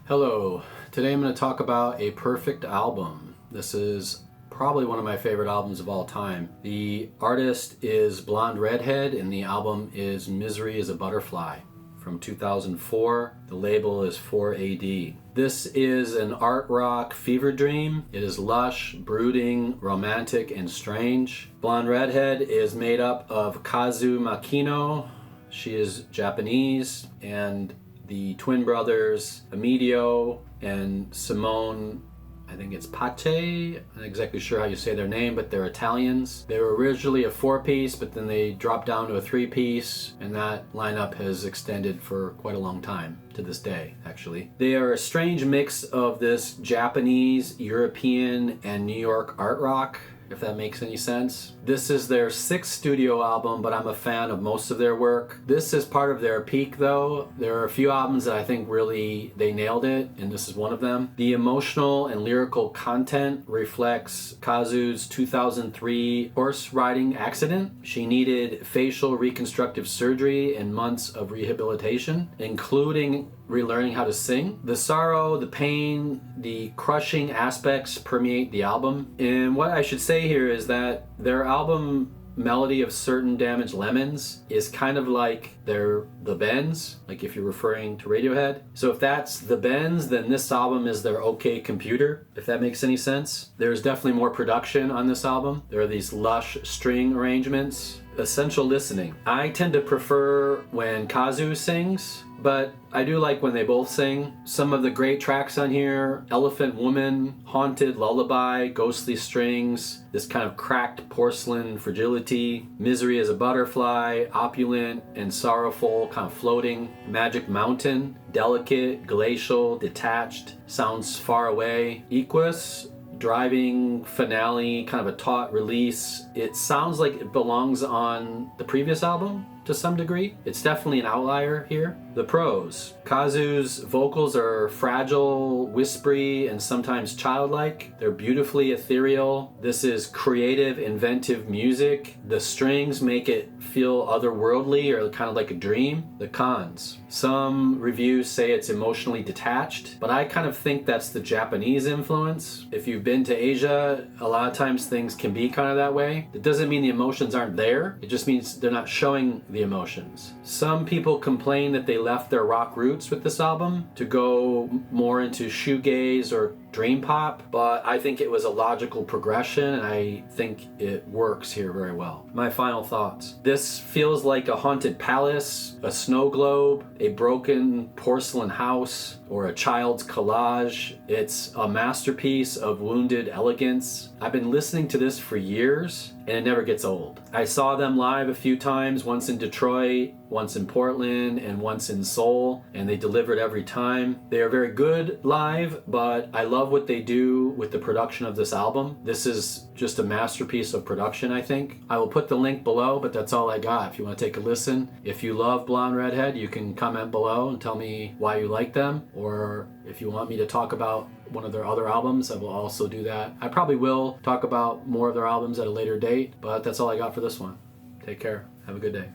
Hello, today I'm going to talk about a perfect album. This is probably one of my favorite albums of all time. The artist is Blonde Redhead and the album is Misery is a Butterfly from 2004. The label is 4AD. This is an art rock fever dream. It is lush, brooding, romantic, and strange. Blonde Redhead is made up of Kazu Makino. She is Japanese, and the twin brothers Emilio and Simone, I think it's Pache. I'm not exactly sure how you say their name, but they're Italians. They were originally a 4-piece, but then they dropped down to a 3-piece, and that lineup has extended for quite a long time, to this day, actually. They are a strange mix of this Japanese, European, and New York art rock, if that makes any sense. This is their 6th studio album, but I'm a fan of most of their work. This is part of their peak though. There are a few albums that I think really they nailed it, and this is one of them. The emotional and lyrical content reflects Kazu's 2003 horse riding accident. She needed facial reconstructive surgery and months of rehabilitation, including relearning how to sing. The sorrow, the pain, the crushing aspects permeate the album. And what I should say here is that their album Melody of Certain Damaged Lemons is kind of like the Bends, like if you're referring to Radiohead. So if that's the Bends, then this album is their OK Computer, if that makes any sense. There's definitely more production on this album. There are these lush string arrangements. Essential listening. I tend to prefer when Kazu sings, but I do like when they both sing. Some of the great tracks on here: Elephant Woman, Haunted Lullaby, Ghostly Strings, this kind of cracked porcelain fragility, Misery as a Butterfly, Opulent and Sorrowful, kind of floating, Magic Mountain, Delicate, Glacial, Detached, Sounds Far Away, Equus, driving, finale, kind of a taut release. It sounds like it belongs on the previous album to some degree. It's definitely an outlier here. The pros: Kazu's vocals are fragile, whispery, and sometimes childlike. They're beautifully ethereal. This is creative, inventive music. The strings make it feel otherworldly or kind of like a dream. The cons: some reviews say it's emotionally detached, but I kind of think that's the Japanese influence. If you've been to Asia, a lot of times things can be kind of that way. It doesn't mean the emotions aren't there. It just means they're not showing the emotions. Some people complain that they left their rock roots with this album to go more into shoegaze or dream pop, but I think it was a logical progression, and I think it works here very well. My final thoughts: this feels like a haunted palace, a snow globe, a broken porcelain house, or a child's collage. It's a masterpiece of wounded elegance. I've been listening to this for years, and it never gets old. I saw them live a few times, once in Detroit, once in Portland, and once in Seoul, and they delivered every time. They are very good live, but I love what they do with the production of this album. This is just a masterpiece of production, I think. I will put the link below, but that's all I got. If you want to take a listen. If you love Blonde Redhead, you can comment below and tell me why you like them, or if you want me to talk about one of their other albums, I will also do that. I probably will talk about more of their albums at a later date, but that's all I got for this one. Take care. Have a good day.